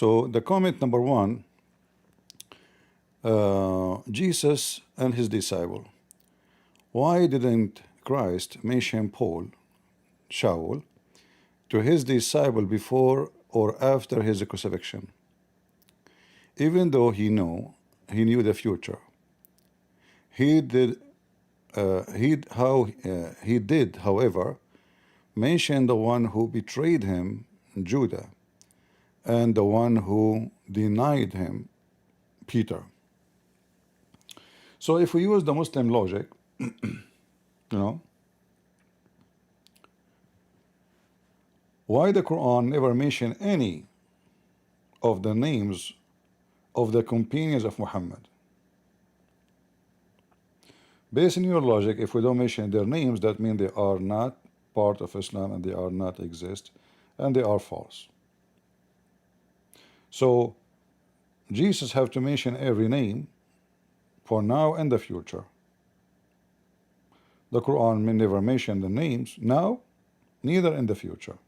So the comment number one, Jesus and his disciple. Why didn't Christ mention Paul, Shaul, to his disciple before or after his crucifixion? Even though he knew the future, he did, he did, however, mention the one who betrayed him, Judah, and the one who denied him, Peter. So if we use the Muslim logic, why the Quran never mention any of the names of the companions of Muhammad? Based on your logic, if we don't mention their names, that means they are not part of Islam and they are not exist and they are false. So Jesus have to mention every name for now and the future. The Quran may never mention the names now, neither in the future.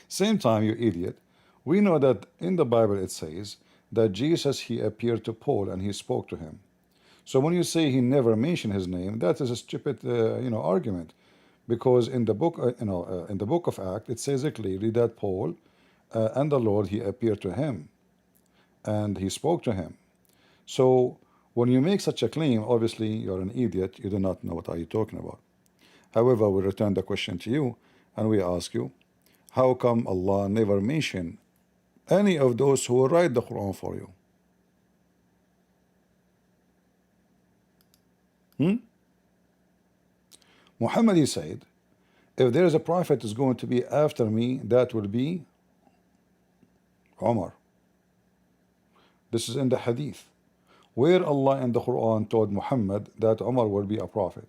Same time, you idiot, we know that in the Bible it says that Jesus, he appeared to Paul and he spoke to him. So when you say he never mentioned his name, that is a stupid argument, because in the book in the book of Acts it says clearly that Paul and the Lord, he appeared to him and he spoke to him. So when you make such a claim, obviously you're an idiot, you do not know what are you talking about. However, we return the question to you and we ask you, how come Allah never mentioned any of those who will write the Quran for you? Muhammad, he said, if there is a prophet is going to be after me, that will be Umar. This is in the hadith, where Allah in the Quran told Muhammad that Umar will be a prophet,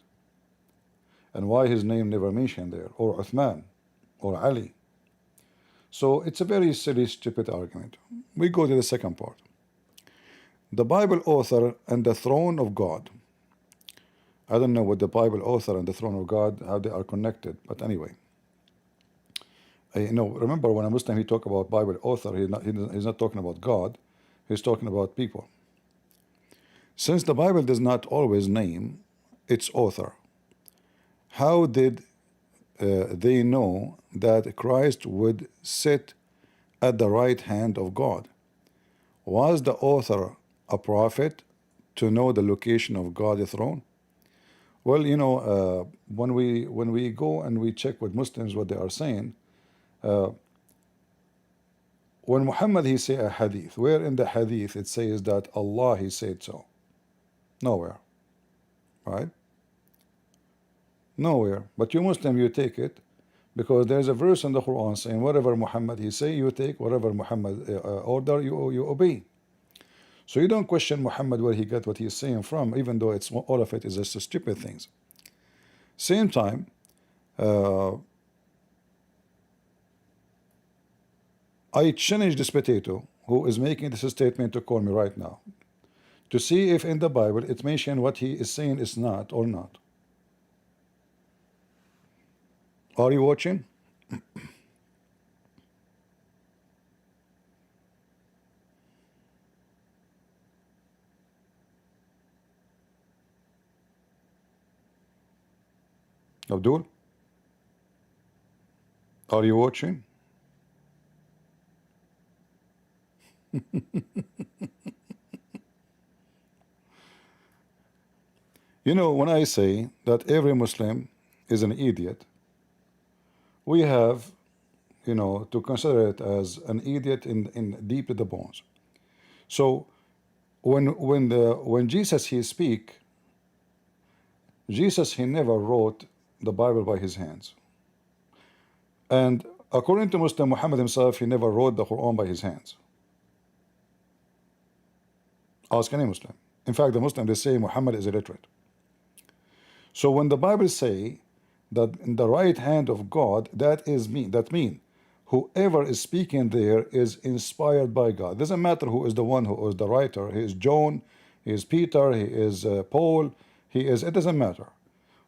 and why his name never mentioned there, or Uthman, or Ali. So it's a very silly, stupid argument. We go to the second part. The Bible author and the throne of God. I don't know what the Bible author and the throne of God, how they are connected, but anyway. Remember when a Muslim, he talk about Bible author, he's not talking about God, he's talking about people. Since the Bible does not always name its author, how did they know that Christ would sit at the right hand of God? Was the author a prophet to know the location of God's throne? Well, when we go and we check with Muslims what they are saying, when Muhammad, he say a hadith, where in the hadith it says that Allah, he said so? Nowhere, right? Nowhere. But you Muslim, you take it because there's a verse in the Quran saying whatever Muhammad he say, you take, whatever Muhammad order, you obey. So you don't question Muhammad where he got what he's saying from, even though it's all of it is just stupid things. Same time, I challenge this potato who is making this statement to call me right now to see if in the Bible it mentions what he is saying is not or not. Are you watching? Abdul? Are you watching? When I say that every Muslim is an idiot, we have, to consider it as an idiot in deep to the bones. So when Jesus he speak, Jesus he never wrote the Bible by his hands, and according to Muslim, Muhammad himself, he never wrote the Quran by his hands. Ask any Muslim. In fact, the Muslim, they say Muhammad is illiterate. So when the Bible say that in the right hand of God, that mean whoever is speaking there is inspired by God. Doesn't matter who is the one who is the writer. He is John, he is Peter, he is Paul, it doesn't matter.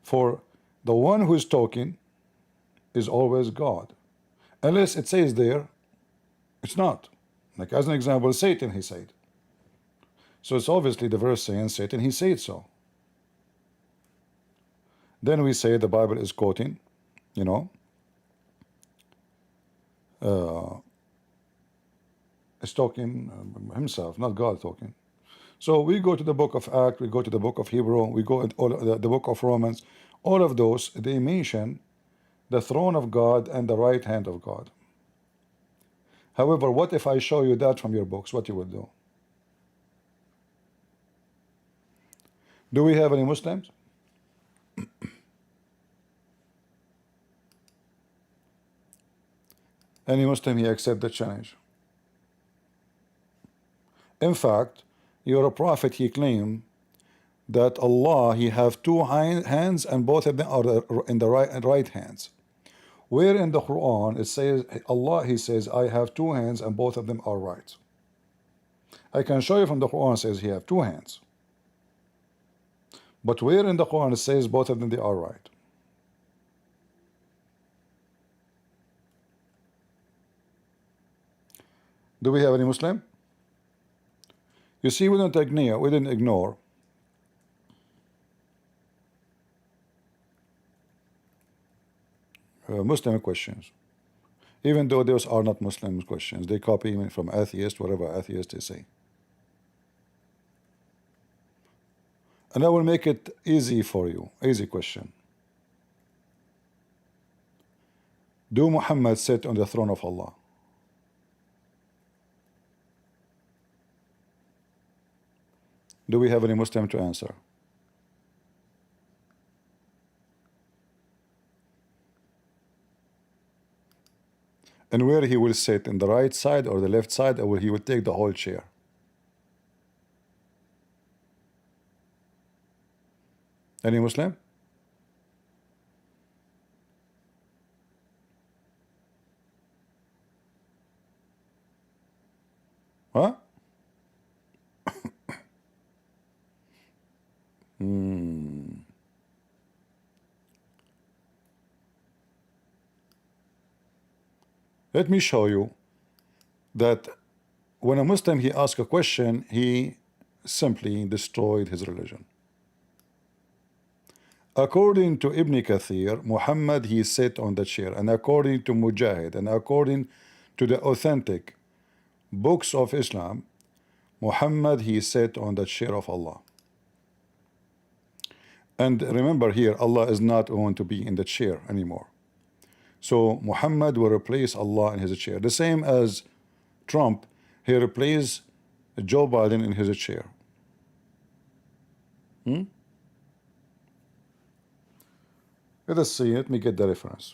For the one who is talking is always God. Unless it says there, it's not. Like as an example, Satan, he said. So it's obviously the verse saying Satan, he said so. Then we say the Bible is quoting, you know, is talking himself, not God talking. So we go to the book of Acts, we go to the book of Hebrew, we go to all the book of Romans. All of those, they mention the throne of God and the right hand of God. However, what if I show you that from your books? What you will do? Do we have any Muslims? Any Muslim, he accept the challenge. In fact, your prophet, he claimed that Allah, he have two hands and both of them are in the right hands. Where in the Quran it says Allah, he says, I have two hands and both of them are right. I can show you from the Quran says he have two hands. But where in the Quran it says both of them they are right? Do we have any Muslim? You see, we didn't ignore Muslim questions. Even though those are not Muslim questions, they copy even from atheists, whatever atheists they say. And I will make it easy for you. Easy question. Do Muhammad sit on the throne of Allah? Do we have any Muslim to answer? And where he will sit, in the right side or the left side, or he will take the whole chair? Any Muslim? Huh? Let me show you that when a Muslim he asks a question, he simply destroyed his religion. According to Ibn Kathir, Muhammad he sat on the chair, and according to Mujahid, and according to the authentic books of Islam, Muhammad he sat on the chair of Allah. And remember here, Allah is not going to be in the chair anymore. So Muhammad will replace Allah in his chair. The same as Trump, he replaced Joe Biden in his chair. Let us see, let me get the reference.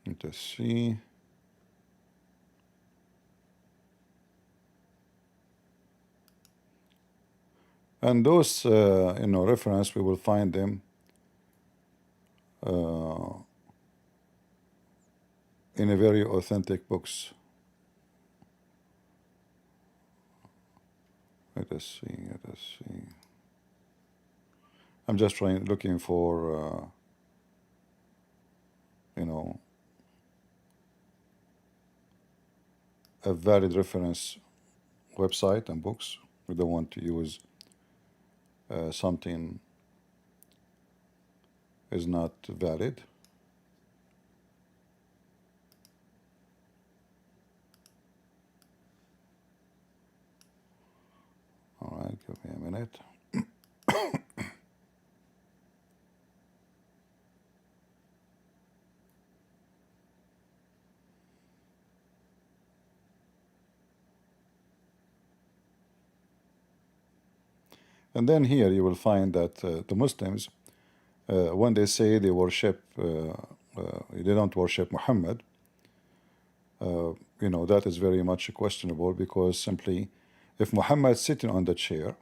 Let us see. And those, reference, we will find them in a very authentic books. Let us see. Let us see. I'm just looking for, a valid reference website and books. We don't want to use something is not valid. All right, give me a minute. And then here you will find that the Muslims, when they say they worship they don't worship Muhammad, that is very much questionable, because simply if Muhammad is sitting on the chair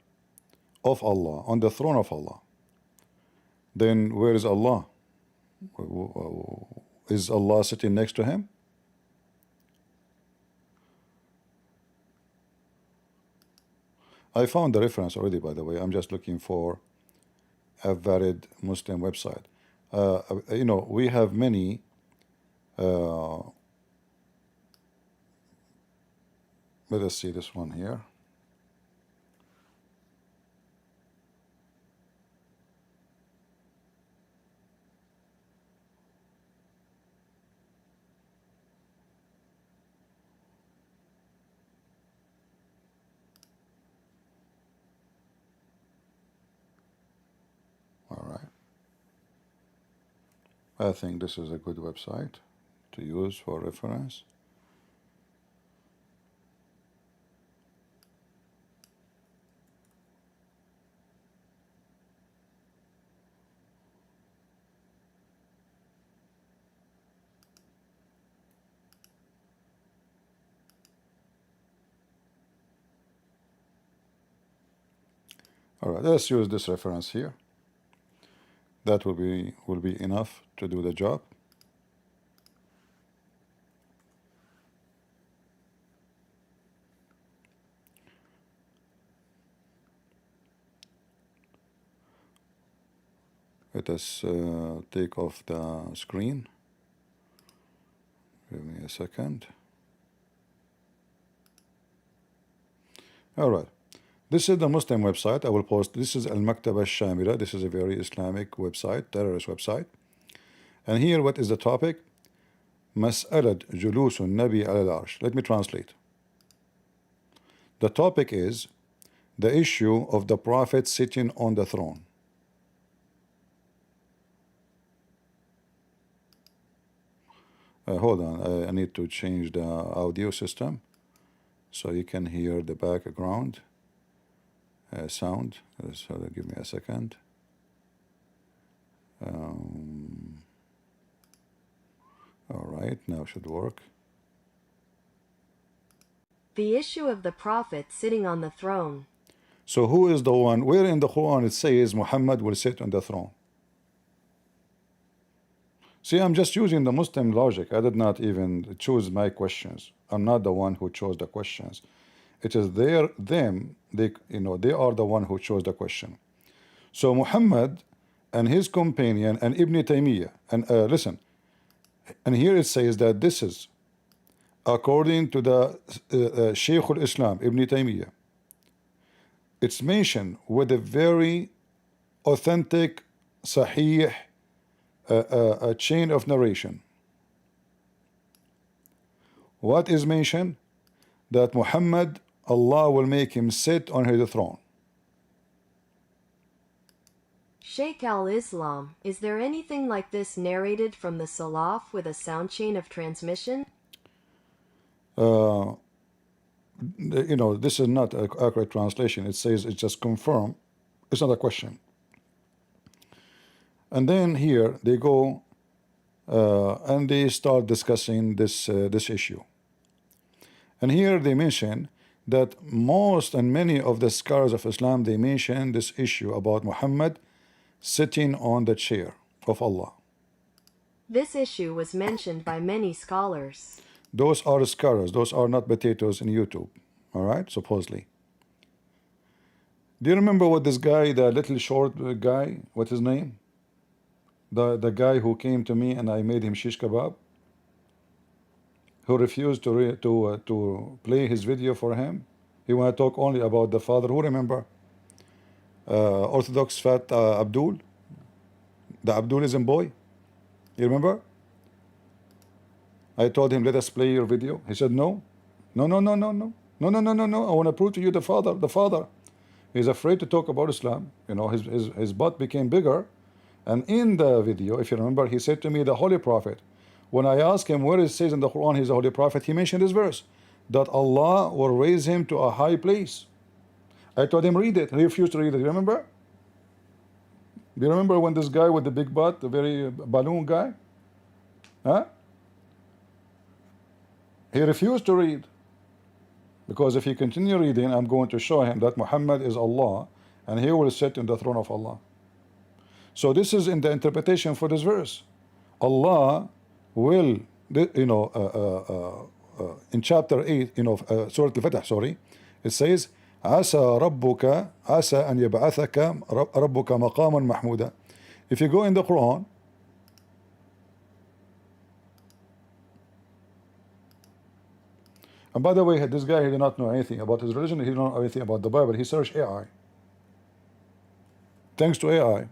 of Allah, on the throne of Allah, then where is Allah? Is Allah sitting next to him? I found the reference already, by the way. I'm just looking for a valid Muslim website. We have many let us see this one here. All right. I think this is a good website to use for reference. All right, let's use this reference here. That will be enough to do the job. Let us take off the screen. Give me a second. All right. This is the Muslim website. I will post. This is Al-Maktaba Al-Shamila. This is a very Islamic website, terrorist website. And here, what is the topic? Mas'alat Julusun Nabi al-Arsh. Let me translate. The topic is the issue of the Prophet sitting on the throne. Hold on, I need to change the audio system so you can hear the background sound. So give me a second. All right, now should work. The issue of the Prophet sitting on the throne. So who is the one? Where in the Quran it says Muhammad will sit on the throne? See, I'm just using the Muslim logic. I did not even choose my questions. I'm not the one who chose the questions. It is they are the one who chose the question. So Muhammad and his companion and Ibn Taymiyyah, and listen, and here it says that this is according to the Shaykh al-Islam, Ibn Taymiyyah. It's mentioned with a very authentic, sahih, a chain of narration. What is mentioned? That Muhammad, Allah will make him sit on his throne. Shaykh al-Islam, is there anything like this narrated from the Salaf with a sound chain of transmission? This is not an accurate translation. It says it's just confirm. It's not a question. And then here they go and they start discussing this issue. And here they mention that most and many of the scholars of Islam, they mention this issue about Muhammad sitting on the chair of Allah. This issue was mentioned by many scholars. Those are scholars. Those are not potatoes in YouTube. All right, supposedly. Do you remember what this guy, the little short guy, what's his name? The guy who came to me and I made him shish kebab, who refused to play his video for him. He want to talk only about the father. Who remember? Orthodox fat Abdul, the Abdulism boy. You remember? I told him, let us play your video. He said, no. No. I want to prove to you the father. He's afraid to talk about Islam. His butt became bigger. And in the video, if you remember, he said to me, the Holy Prophet, when I asked him where it says in the Quran he's a Holy Prophet, he mentioned this verse, that Allah will raise him to a high place. I told him, read it. He refused to read it. You remember? Do you remember when this guy with the big butt, the very balloon guy? Huh? He refused to read. Because if he continue reading, I'm going to show him that Muhammad is Allah and he will sit in the throne of Allah. So this is in the interpretation for this verse. Allah will, in chapter 8, Surah Al-Fatih, sorry, it says, عسى ربك عسى أن يبعثك ربك مقاما محمودا. If you go in the Quran, and by the way, this guy, he did not know anything about his religion, he did not know anything about the Bible, he searched AI. Thanks to AI.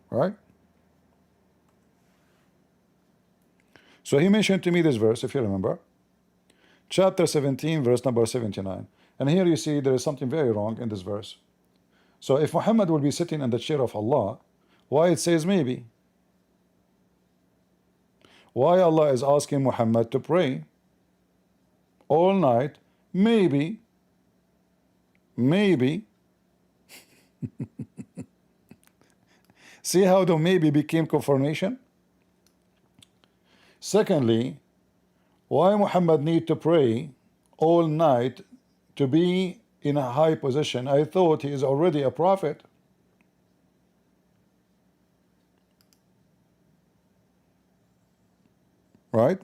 Right? So he mentioned to me this verse, if you remember, chapter 17, verse number 79. And here you see there is something very wrong in this verse. So if Muhammad will be sitting in the chair of Allah, why it says maybe? Why Allah is asking Muhammad to pray all night? Maybe. See how the maybe became confirmation? Secondly, why Muhammad need to pray all night to be in a high position? I thought he is already a prophet. Right?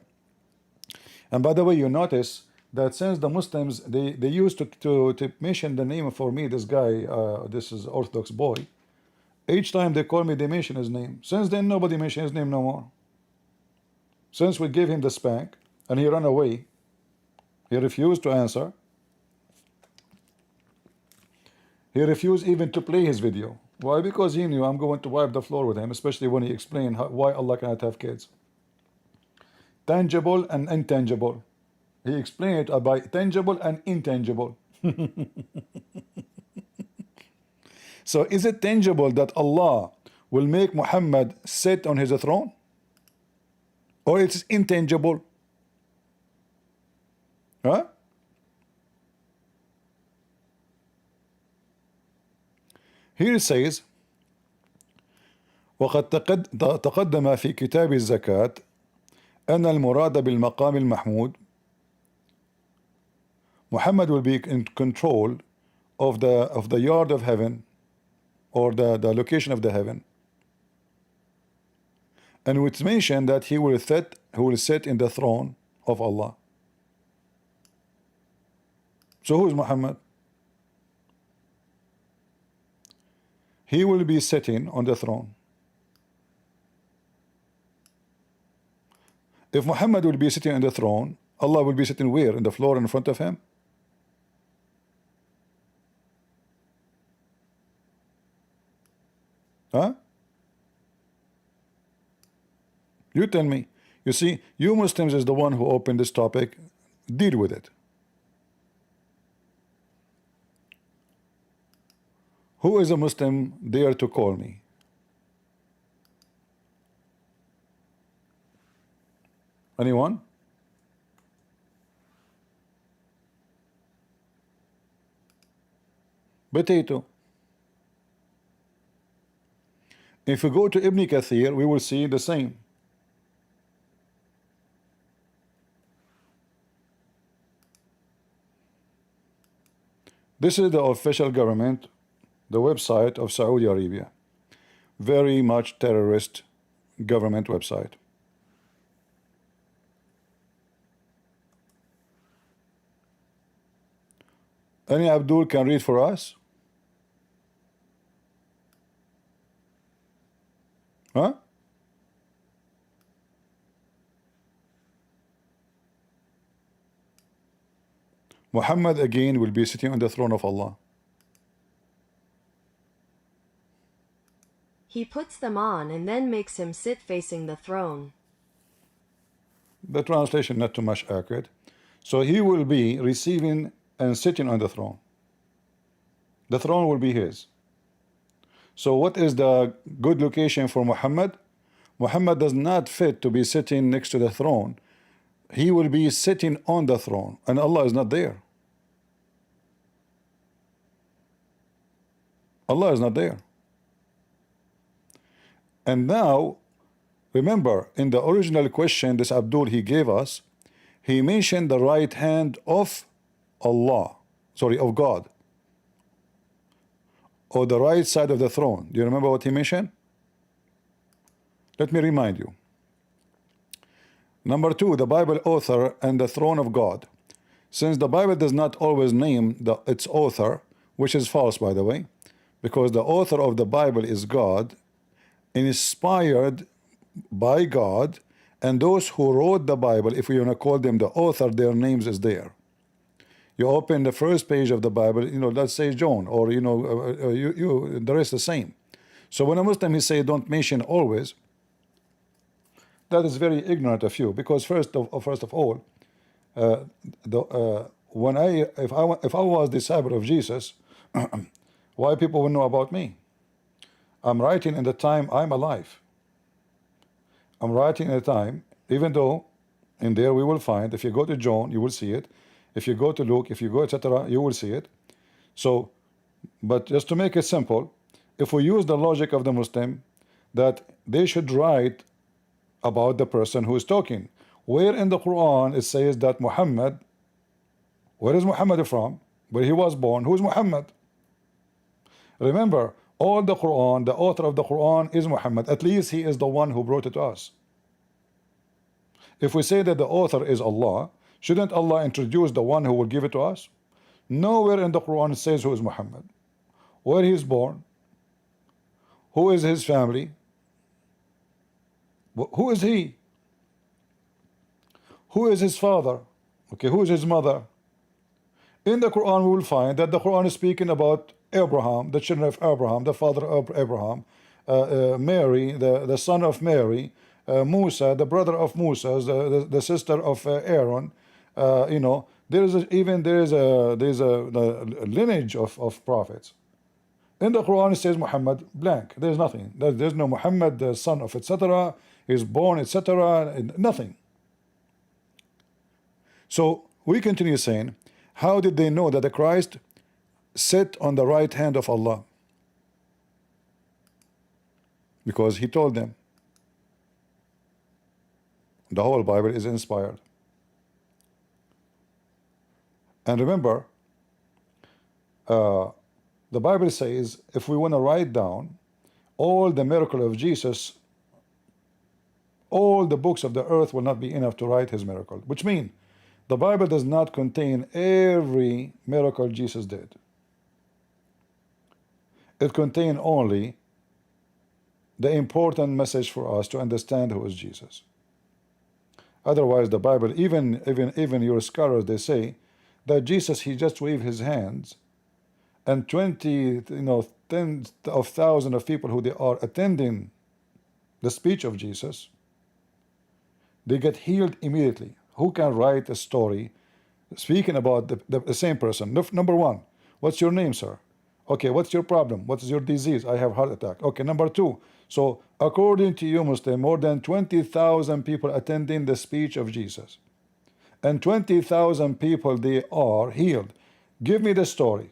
And by the way, you notice that since the Muslims, they used to mention the name for me, this guy, this is Orthodox boy, each time they call me, they mention his name. Since then, nobody mentions his name no more. Since we gave him the spank and he ran away, he refused to answer. He refused even to play his video. Why? Because he knew I'm going to wipe the floor with him, especially when he explained why Allah cannot have kids. Tangible and intangible. He explained it by tangible and intangible. So is it tangible that Allah will make Muhammad sit on his throne? Or it's intangible? Huh? Here it says, وقد تقدم في كتاب الزكاة أن المراد بالمقام المحمود, Muhammad will be in control of the yard of heaven, or the location of the heaven, and it's mentioned that he will sit in the throne of Allah. So who is Muhammad? He will be sitting on the throne. If Muhammad will be sitting on the throne, Allah will be sitting where? In the floor in front of him? Huh? You tell me. You see, you Muslims is the one who opened this topic. Deal with it. Who is a Muslim dare to call me? Anyone? Potato. If we go to Ibn Kathir, we will see the same. This is the official government, the website of Saudi Arabia. Very much terrorist government website. Any Abdul can read for us? Huh? Muhammad again will be sitting on the throne of Allah. He puts them on and then makes him sit facing the throne. The translation not too much accurate. So he will be receiving and sitting on the throne. The throne will be his. So what is the good location for Muhammad? Muhammad does not fit to be sitting next to the throne. He will be sitting on the throne, and Allah is not there. Allah is not there. And now, remember, in the original question this Abdul he gave us, he mentioned the right hand of Allah, sorry, of God, or the right side of the throne. Do you remember what he mentioned? Let me remind you. Number two, the Bible author and the throne of God. Since the Bible does not always name its author, which is false, by the way, because the author of the Bible is God, inspired by God, and those who wrote the Bible, if we want to call them the author, their names is there. You open the first page of the Bible, you know, let's say John, or you know, the rest the same. So when a Muslim he say don't mention always, that is very ignorant of you, because first of all, when if I was disciple of Jesus, why people would know about me? I'm writing in the time I'm alive. I'm writing in a time, even though in there we will find, if you go to John, you will see it. If you go to Luke, if you go, etc., you will see it. So, but just to make it simple, if we use the logic of the Muslim, that they should write about the person who is talking. Where in the Quran it says that Muhammad, where is Muhammad from? Where he was born, who is Muhammad? Remember, all the Quran, the author of the Quran is Muhammad. At least he is the one who brought it to us. If we say that the author is Allah, shouldn't Allah introduce the one who will give it to us? Nowhere in the Quran it says who is Muhammad, where he is born, who is his family, who is he, who is his father, okay, who is his mother. In the Quran we will find that the Quran is speaking about Abraham, the children of Abraham, the father of Abraham, Mary, the son of Mary, Musa, the brother of Musa, the sister of Aaron. You know, there is a lineage of prophets. In the Quran it says Muhammad blank. There's nothing. There's no Muhammad, the son of etc. Is born etc. Nothing. So we continue saying, how did they know that the Christ sit on the right hand of Allah? Because he told them. The whole Bible is inspired. And remember, the Bible says if we want to write down all the miracle of Jesus, all the books of the earth will not be enough to write his miracle, which means the Bible does not contain every miracle Jesus did. It contains only the important message for us to understand who is Jesus. Otherwise, the Bible, even your scholars, they say that Jesus, he just waved his hands, and 20, tens of thousands of people who they are attending the speech of Jesus, they get healed immediately. Who can write a story speaking about the same person? Number one, what's your name, sir? Okay, what's your problem? What is your disease? I have heart attack. Okay, number two, so according to you, Muslim, more than 20,000 people attending the speech of Jesus, and 20,000 people, they are healed. Give me the story,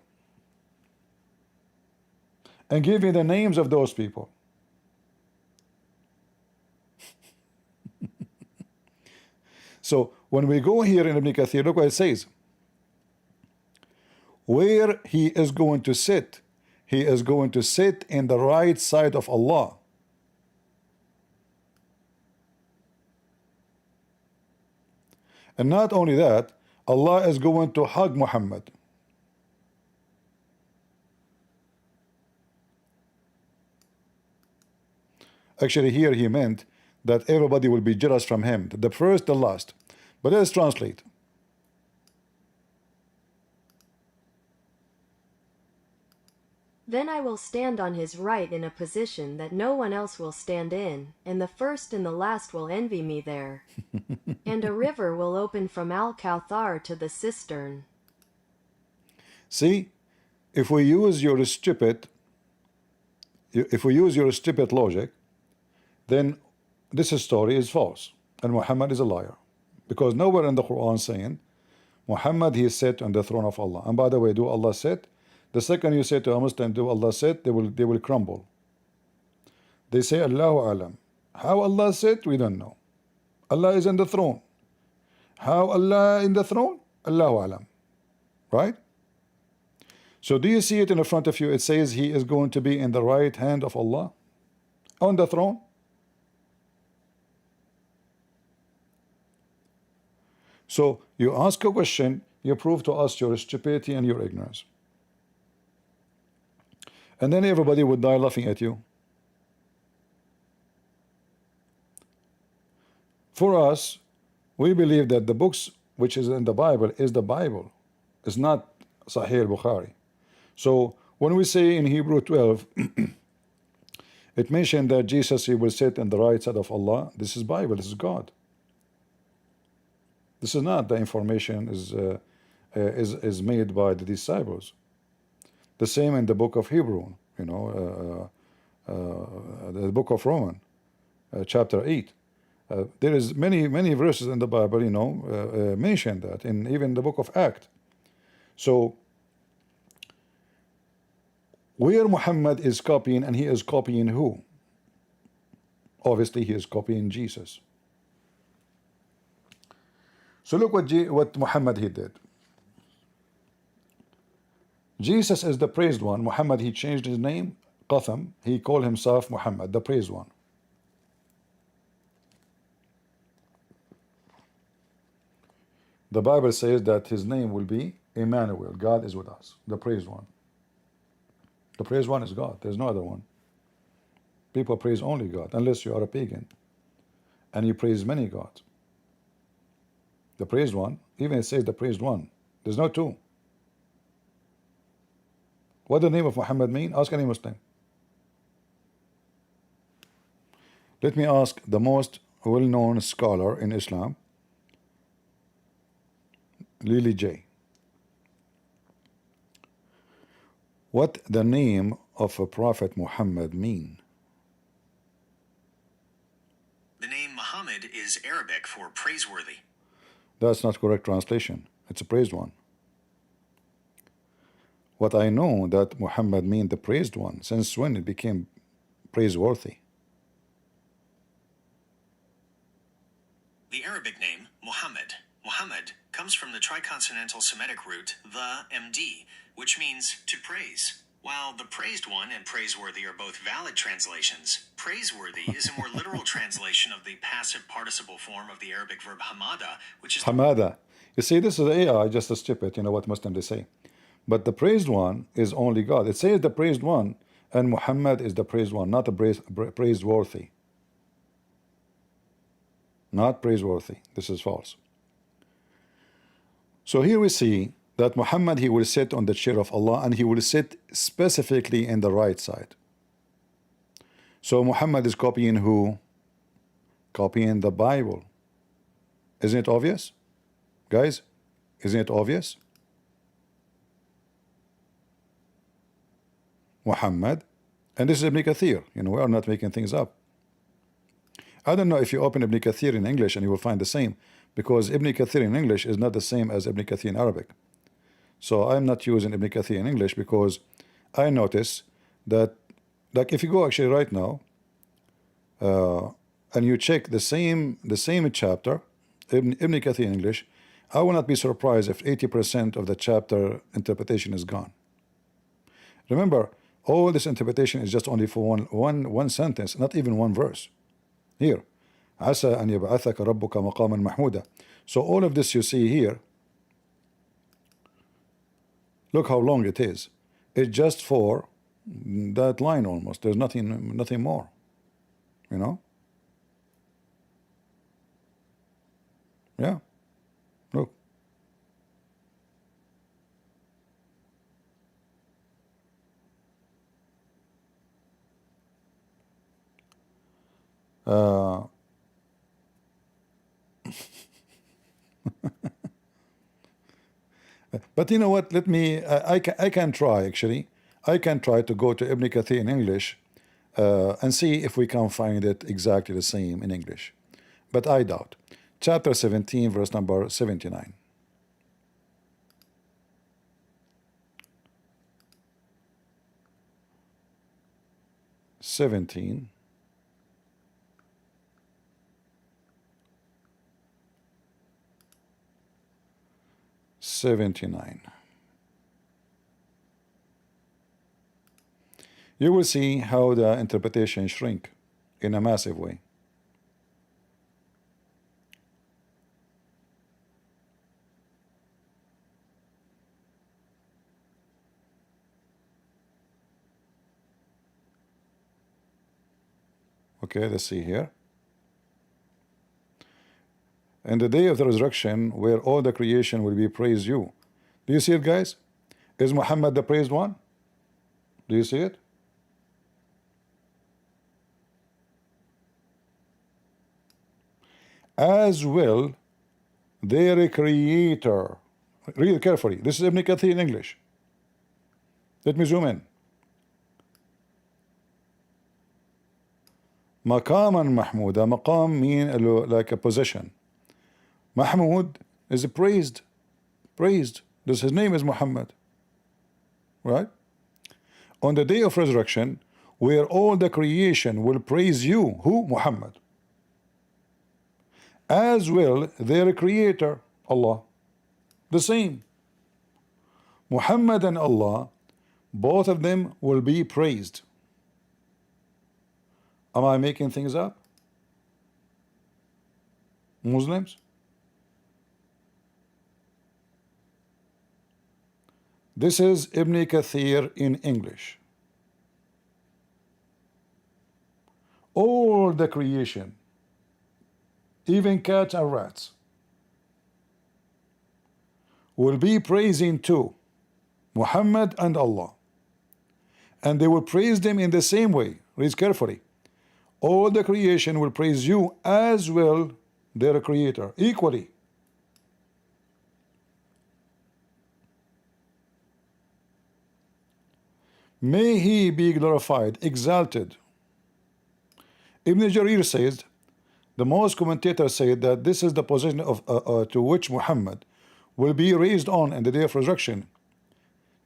and give me the names of those people. So when we go here in Ibn Kathir, look what it says. Where he is going to sit, he is going to sit in the right side of Allah. And not only that, Allah is going to hug Muhammad. Actually, here he meant that everybody will be jealous from him, the first, the last. But let's translate. Then I will stand on his right in a position that no one else will stand in, and the first and the last will envy me there. And a river will open from Al-Kawthar to the cistern. See, if we use your stupid logic, then this story is false, and Muhammad is a liar, because nowhere in the Quran saying Muhammad he sat on the throne of Allah. And by the way, do Allah sit? The second you say to a Muslim, do Allah said, they will crumble. They say Allahu Alam. How Allah said, we don't know. Allah is on the throne. How Allah in the throne? Allahu Alam. Right? So do you see it in the front of you? It says he is going to be in the right hand of Allah on the throne. So you ask a question, you prove to us your stupidity and your ignorance. And then everybody would die laughing at you. For us, we believe that the books which is in the Bible is the Bible. It's not Sahih al-Bukhari. So when we say in Hebrew 12, it mentioned that Jesus, he will sit on the right side of Allah. This is Bible, this is God. This is not the information is made by the disciples. The same in the book of Hebrew, you know, the book of Romans, chapter 8. There is many verses in the Bible, you know, mention that, in even the book of Acts. So where Muhammad is copying, and he is copying who? Obviously he is copying Jesus. So look what Muhammad he did. Jesus is the praised one. Muhammad, he changed his name, Qatham. He called himself Muhammad, the praised one. The Bible says that his name will be Emmanuel. God is with us, the praised one. The praised one is God. There's no other one. People praise only God, unless you are a pagan and you praise many gods. The praised one, even it says the praised one. There's no two. What does the name of Muhammad mean? Ask any Muslim. Let me ask the most well-known scholar in Islam, Lily J. What the name of a Prophet Muhammad mean? The name Muhammad is Arabic for praiseworthy. That's not correct translation. It's a praised one. What I know that Muhammad mean the praised one. Since when it became praiseworthy? The Arabic name Muhammad comes from the triconsonantal Semitic root the MD, which means to praise. While the praised one and praiseworthy are both valid translations, praiseworthy is a more literal translation of the passive participle form of the Arabic verb hamada, which is Hamada. You see, this is AI, just a stupid, you know what Muslims they say. But the praised one is only God. It says the praised one, and Muhammad is the praised one, not a praiseworthy. Not praiseworthy. This is false. So here we see that Muhammad, he will sit on the chair of Allah, and he will sit specifically in the right side. So Muhammad is copying who? Copying the Bible. Isn't it obvious? Guys, isn't it obvious? Muhammad, and this is Ibn Kathir. You know, we are not making things up. I don't know if you open Ibn Kathir in English and you will find the same, because Ibn Kathir in English is not the same as Ibn Kathir in Arabic. So I'm not using Ibn Kathir in English because I notice that, like, if you go actually right now and you check the same chapter, Ibn Kathir in English, I will not be surprised if 80% of the chapter interpretation is gone. Remember, all this interpretation is just only for one sentence, not even one verse. Here, عسى أن يبعثك ربك مقاما محمودا. So all of this you see here, look how long it is. It's just for that line almost. There's nothing more. You know? Yeah. Look. But you know what? Let me. I can try actually. I can try to go to Ibn Kathir in English and see if we can find it exactly the same in English. But I doubt. Chapter 17, verse number 79. 17, 79. You will see how the interpretation shrink in a massive way. Okay, let's see here. And the day of the resurrection, where all the creation will be praise you. Do you see it, guys? Is Muhammad the praised one? Do you see it? As will their creator. Read carefully. This is Ibn Kathir in English. Let me zoom in. Maqaman Mahmuda. Maqam mean like a position. Mahmud is praised. Praised. This his name is Muhammad. Right? On the day of resurrection, where all the creation will praise you. Who? Muhammad. As will their creator, Allah. The same. Muhammad and Allah, both of them will be praised. Am I making things up? Muslims? This is Ibn Kathir in English. All the creation, even cats and rats, will be praising to Muhammad and Allah, and they will praise them in the same way. Read carefully. All the creation will praise you as will their creator, equally. May he be glorified, exalted. Ibn Jarir says, the most commentators say that this is the position of to which Muhammad will be raised on in the day of resurrection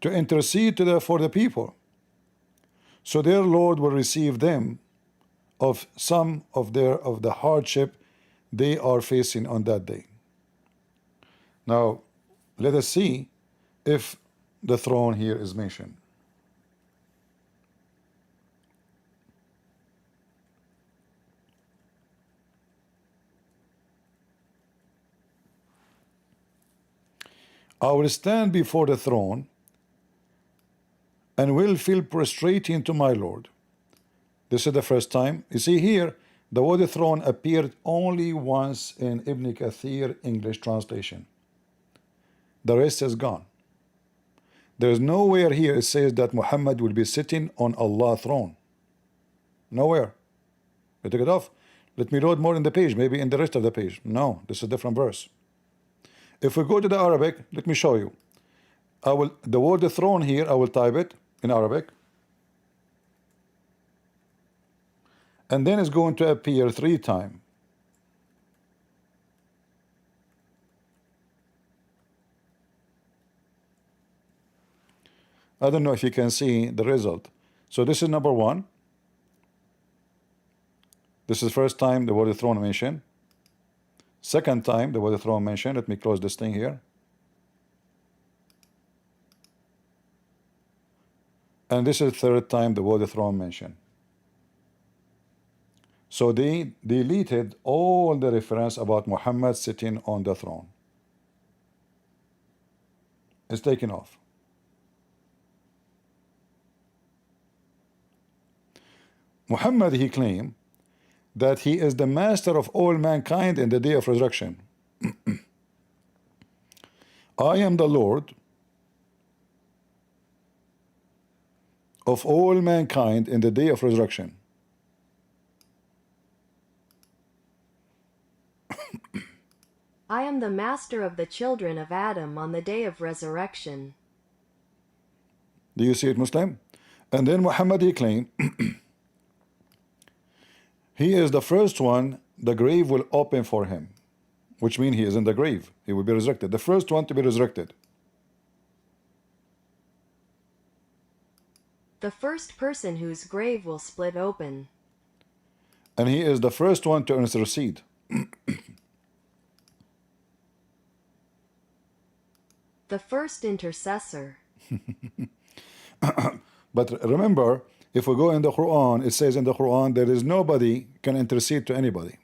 to intercede for the people. So their Lord will receive them of some of the hardship they are facing on that day. Now let us see if the throne here is mentioned. I will stand before the throne and will feel prostrating to my Lord. This is the first time. You see here, the word throne appeared only once in Ibn Kathir English translation. The rest is gone. There is nowhere here it says that Muhammad will be sitting on Allah's throne. Nowhere. I took it off. Let me load more in the page, maybe in the rest of the page. No, this is a different verse. If we go to the Arabic, let me show you. The word throne here, I will type it in Arabic. And then it's going to appear 3 times. I don't know if you can see the result. So this is number 1. This is first time the word throne mentioned. Second time the word throne mentioned. Let me close this thing here. And this is third time the word throne mentioned. So they deleted all the reference about Muhammad sitting on the throne. It's taken off. Muhammad, he claimed that he is the master of all mankind in the day of resurrection. I am the Lord of all mankind in the day of resurrection. I am the master of the children of Adam on the day of resurrection. Do you see it, Muslim? And then Muhammad, he claimed he is the first one the grave will open for him, which means he is in the grave. He will be resurrected. The first one to be resurrected. the first person whose grave will split open, and he is the first one to intercede. the first intercessor, But remember, if we go in the Quran, it says in the Quran there is nobody can intercede to anybody.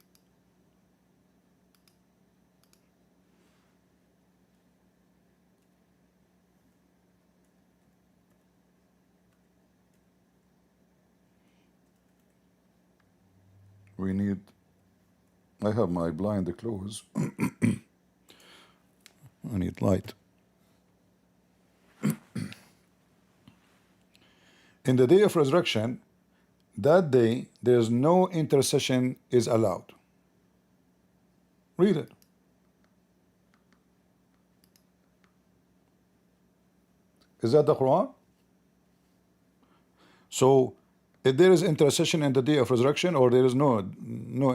We need, I have my blind closed. I need light. In the day of resurrection, that day there is no intercession is allowed. Read it. Is that the Quran? So if there is intercession in the day of resurrection, or there is no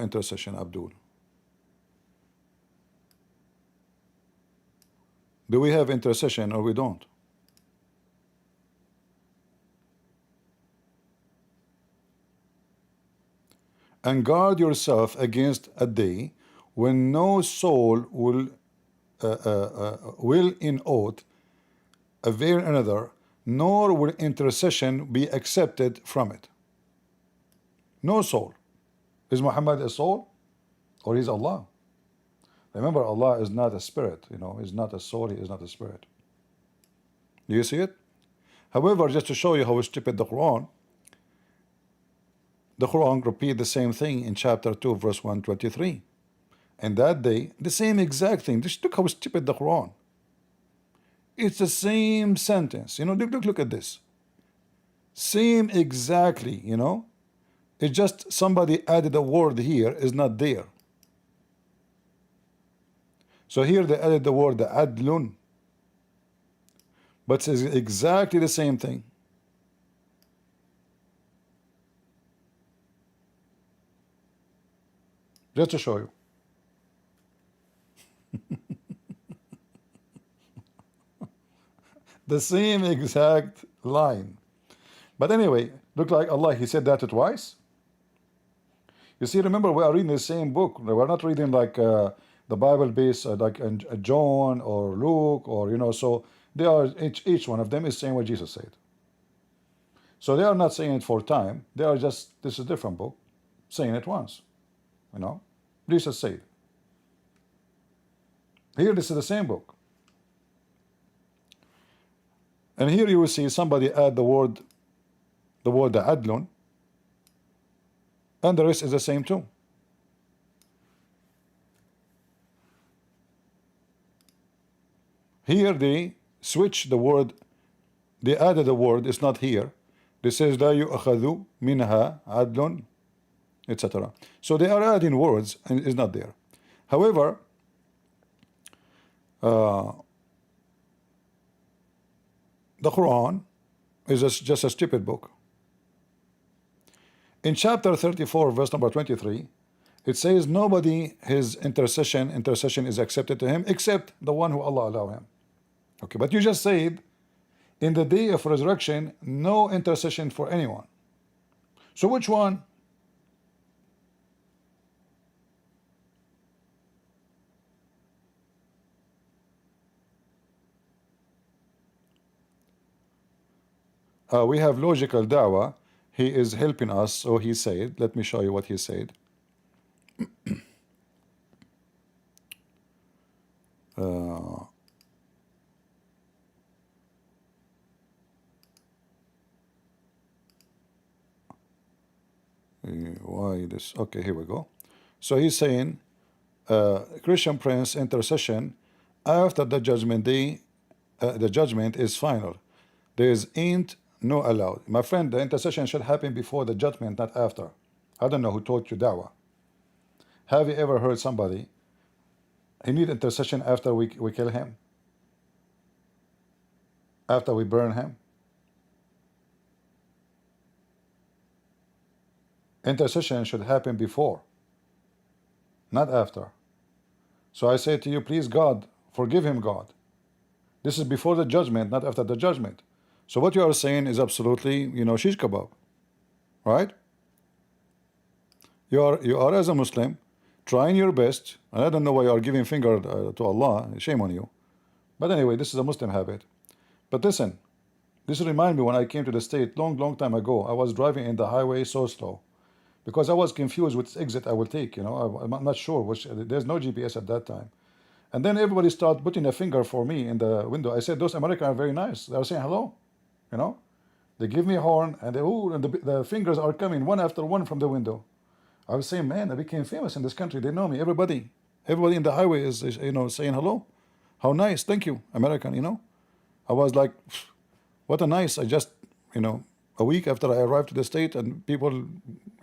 intercession, Abdul? Do we have intercession or we don't? And guard yourself against a day when no soul will in oath avail another, nor will intercession be accepted from it. No soul. Is Muhammad a soul, or is Allah? Remember, Allah is not a spirit. You know, He's not a soul. He is not a spirit. Do you see it? However, just to show you how stupid the Quran repeat the same thing in chapter 2, verse 123. And that day, the same exact thing. Just look how stupid the Quran. It's the same sentence. You know, look at this. Same exactly, you know. It's just somebody added a word here is not there. So here they added the word the adlun. But it's exactly the same thing. Just to show you. The same exact line. But anyway, look like Allah, He said that twice. You see, remember, we are reading the same book. We're not reading like the Bible based like John or Luke, or you know, so they are each one of them is saying what Jesus said. So they are not saying it for time. They are just, this is a different book, saying it once. You know, Jesus said. Here, this is the same book. And here you will see somebody add the word the adlun, and the rest is the same too. Here they switch the word, they added the word, it's not here. This says la yu'akhadhu minha adlun, etc. So they are adding words and it's not there. However, the Quran is just a stupid book. In chapter 34, verse number 23, it says nobody, his intercession is accepted to him except the one who Allah allow him. Okay, but you just said in the day of resurrection, no intercession for anyone. So which one? We have logical da'wah. He is helping us. So he said, let me show you what he said. Why this? Okay, here we go. So he's saying Christian Prince intercession after the judgment day, the judgment is final. There is ain't no allowed. My friend, the intercession should happen before the judgment, not after. I don't know who taught you da'wah. Have you ever heard somebody, he need intercession after we kill him? After we burn him? Intercession should happen before, not after. So I say to you, please God, forgive him, God. This is before the judgment, not after the judgment. So what you are saying is absolutely, shish kebab, right? You are as a Muslim trying your best, and I don't know why you are giving finger to Allah. Shame on you. But anyway, this is a Muslim habit. But listen, this reminds me when I came to the state long time ago. I was driving in the highway so slow because I was confused which exit I will take. I'm not sure which. There's no GPS at that time. And then everybody started putting a finger for me in the window. I said, those Americans are very nice. They are saying hello. You know, they give me a horn, and the fingers are coming one after one from the window. I was saying, man, I became famous in this country. They know me. Everybody in the highway is saying hello. How nice. Thank you, American. I was like, what a nice. I just, a week after I arrived to the state, and people,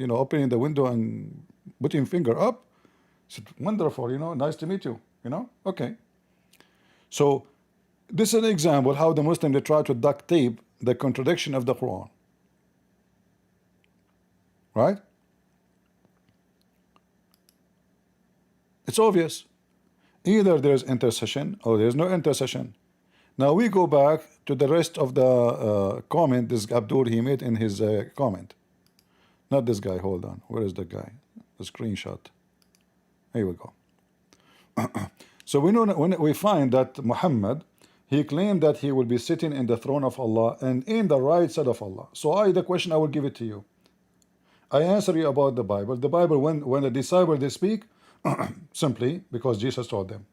opening the window and putting finger up. I said, wonderful, nice to meet you, okay. So this is an example how the Muslim, they try to duct tape the contradiction of the Quran. Right? It's obvious. Either there's intercession or there's no intercession. Now we go back to the rest of the comment this Abdur he made in his comment. Not this guy, hold on. Where is the guy? The screenshot. Here we go. So we know when we find that Muhammad, he claimed that he will be sitting in the throne of Allah and in the right side of Allah. So the question I will give it to you. I answer you about the Bible. The Bible, when the disciples they speak, simply because Jesus told them.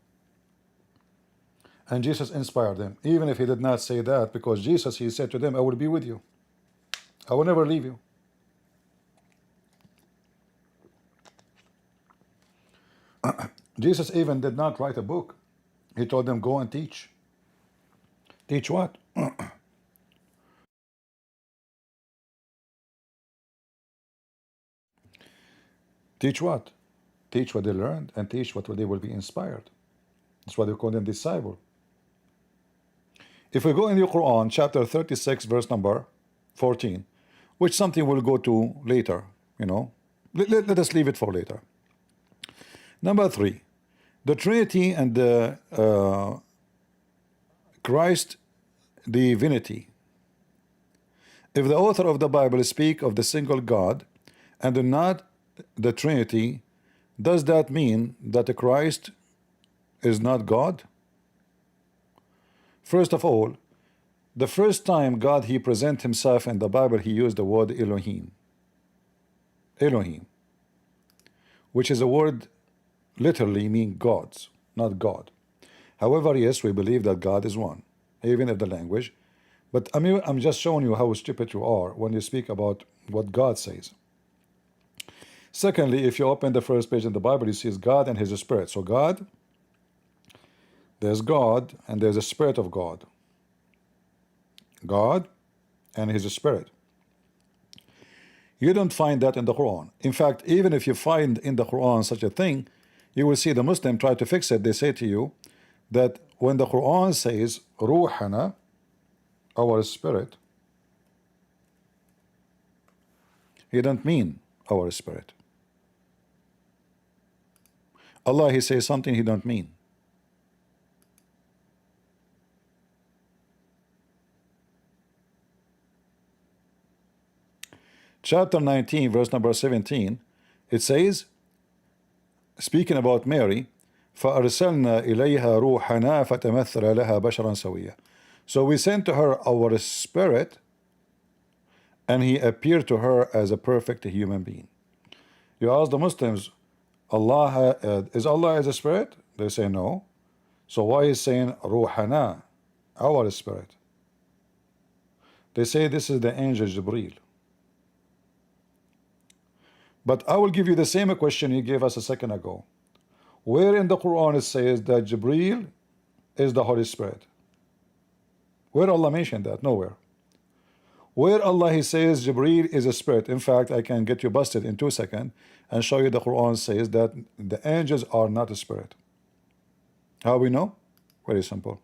And Jesus inspired them, even if he did not say that, because Jesus, he said to them, I will be with you. I will never leave you. Jesus even did not write a book. He told them, go and teach. Teach what? Teach what? Teach what they learned and teach what they will be inspired. That's why they call them disciple. If we go in the Quran, chapter 36, verse number 14, which something we'll go to later, let us leave it for later. Number 3, the Trinity and the Christ divinity. If the author of the Bible speak of the single God and not the Trinity, does that mean that the Christ is not God? First of all, the first time God he present himself in the Bible, he used the word Elohim. Elohim, which is a word literally mean gods, not God. However, yes, we believe that God is one, even if the language. But I'm just showing you how stupid you are when you speak about what God says. Secondly, if you open the first page in the Bible, you see God and his spirit. So God, there's God and there's a spirit of God. God and his spirit. You don't find that in the Quran. In fact, even if you find in the Quran such a thing, you will see the Muslim try to fix it. They say to you that when the Quran says Ruhana, our spirit, he don't mean our spirit. Allah, he says something he don't mean. Chapter 19, verse number 17, it says, speaking about Mary, فَأَرْسَلْنَا إِلَيْهَا رُوحَنَا فَتَمَثَّلَ لَهَا بَشَرًا سَوِيًّا. So we sent to her our spirit, and he appeared to her as a perfect human being. You ask the Muslims, is Allah as a spirit? They say no. So why is saying Ruhana, our spirit? They say this is the angel Jibreel. But I will give you the same question you gave us a second ago. Where in the Quran it says that Jibreel is the Holy Spirit? Where Allah mentioned that? Nowhere. Where Allah he says Jibreel is a spirit. In fact, I can get you busted in 2 seconds and show you the Quran says that the angels are not a spirit. How we know? Very simple.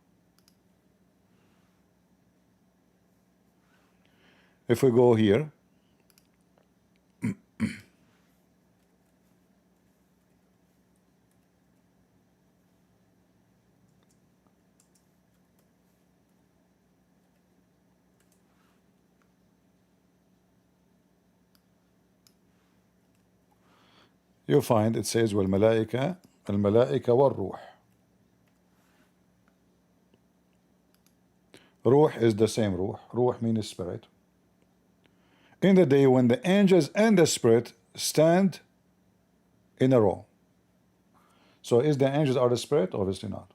If we go here, you find it says والملائكة الملائكة والروح. Ruh is the same ruh. Ruh means spirit. In the day when the angels and the spirit stand in a row. So is the angels are the spirit? Obviously not.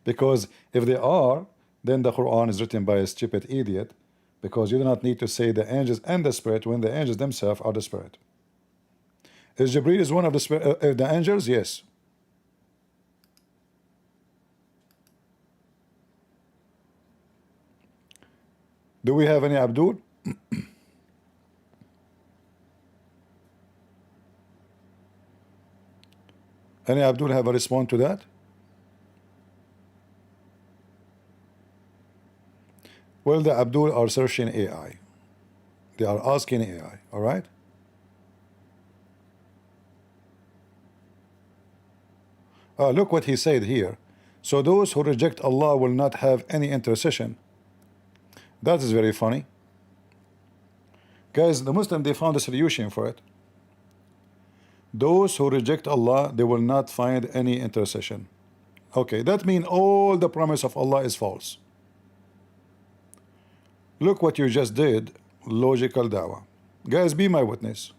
Because if they are, then the Quran is written by a stupid idiot, because you do not need to say the angels and the spirit when the angels themselves are the spirit. Is Jibreel is one of the angels? Yes. Do we have any Abdul? Any Abdul have a response to that? Well, the Abdul are searching AI. They are asking AI, all right? Look what he said here. So those who reject Allah will not have any intercession. That is very funny. Guys, the Muslim, they found a solution for it. Those who reject Allah, they will not find any intercession. Okay, that means all the promise of Allah is false. Look what you just did, logical dawah. Guys, be my witness.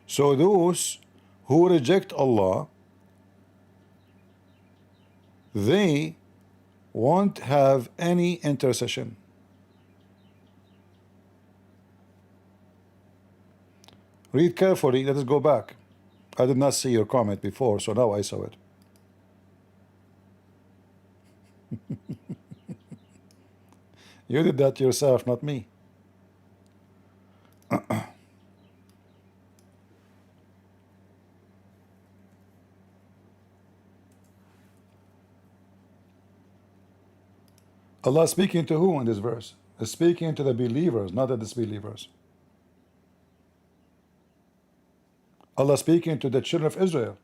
So those who reject Allah, they won't have any intercession. Read carefully. Let us go back. I did not see your comment before, so now I saw it. You did that yourself, not me. Allah speaking to who in this verse? Is speaking to the believers, not the disbelievers. Allah speaking to the children of Israel.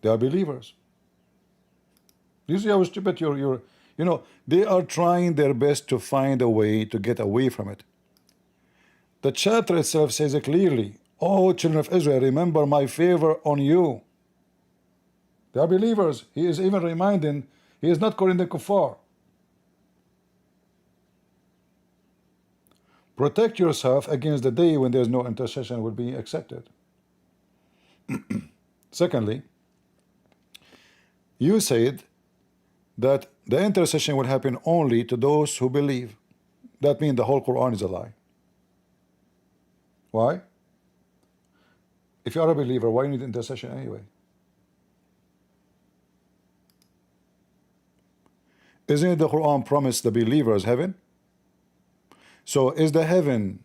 They are believers. You see how stupid you know, they are trying their best to find a way to get away from it. The chapter itself says it clearly. Oh, children of Israel, remember my favor on you. They are believers. He is even reminding, he is not calling the kuffar. Protect yourself against the day when there is no intercession will be accepted. Secondly, you said that the intercession will happen only to those who believe. That means the whole Quran is a lie. Why? If you are a believer, why you need intercession anyway? Isn't it the Quran promised the believers heaven? So is the heaven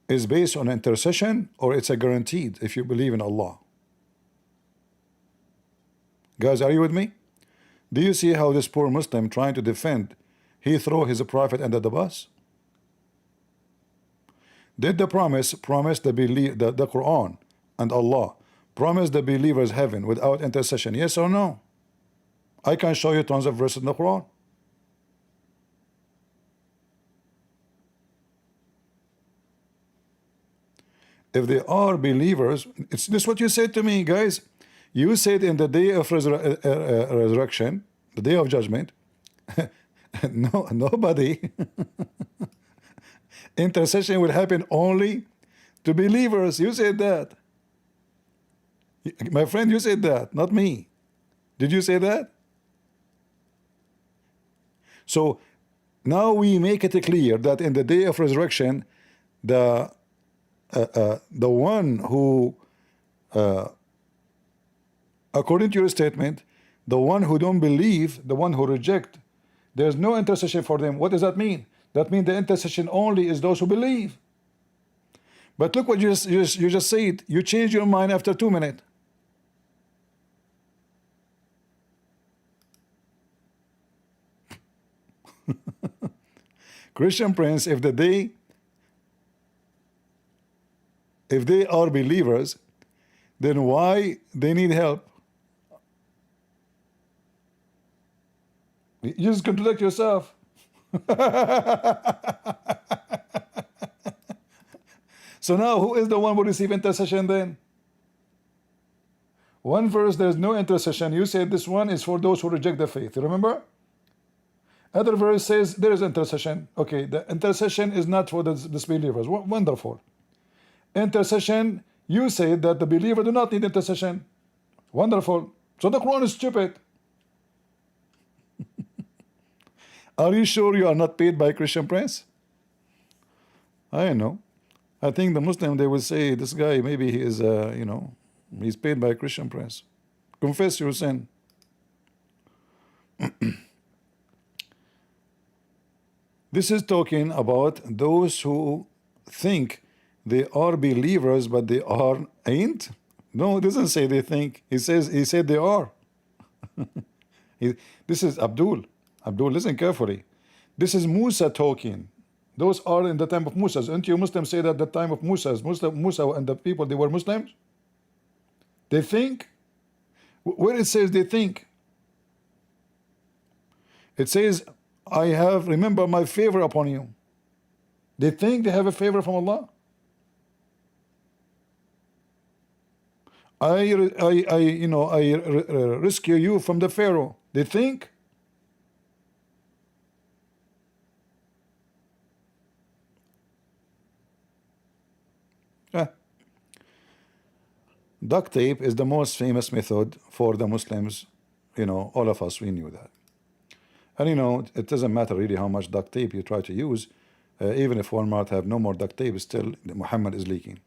is based on intercession, or it's a guaranteed if you believe in Allah? Guys, are you with me? Do you see how this poor Muslim trying to defend, he throw his prophet under the bus? Did the promise the Quran and Allah promise the believers heaven without intercession? Yes or no? I can show you tons of verses in the Quran. If they are believers, it's this what you said to me, guys. You said in the day of resurrection, the day of judgment, no, nobody. Intercession will happen only to believers. You said that. My friend, you said that, not me. Did you say that? So now we make it clear that in the day of resurrection, the one who, according to your statement, the one who don't believe, the one who reject, there's no intercession for them. What does that mean? That means the intercession only is those who believe. But look what you just said. You changed your mind after 2 minutes. Christian Prince, if they are believers, then why they need help? You just contradict yourself. So now, who is the one who receive intercession then? One verse, there is no intercession. You said this one is for those who reject the faith. Remember? Other verse says there is intercession. Okay, the intercession is not for the disbelievers. Wonderful. Intercession, you say that the believer do not need intercession. Wonderful. So the Quran is stupid. Are you sure you are not paid by Christian Prince? I don't know. I think the Muslim, they will say, this guy, maybe he is, he's paid by Christian Prince. Confess your sin. This is talking about those who think they are believers, but they ain't. No, it doesn't say they think. He said they are. This is Abdul. Abdul, listen carefully. This is Musa talking. Those are in the time of Musa. Don't you Muslims say that the time of Musa and the people, they were Muslims? They think? Where it says they think? It says, I have, remember my favor upon you. They think they have a favor from Allah. I rescue you from the Pharaoh. They think? Duct tape is the most famous method for the Muslims. All of us, we knew that. And it doesn't matter really how much duct tape you try to use. Even if Walmart have no more duct tape, still Muhammad is leaking.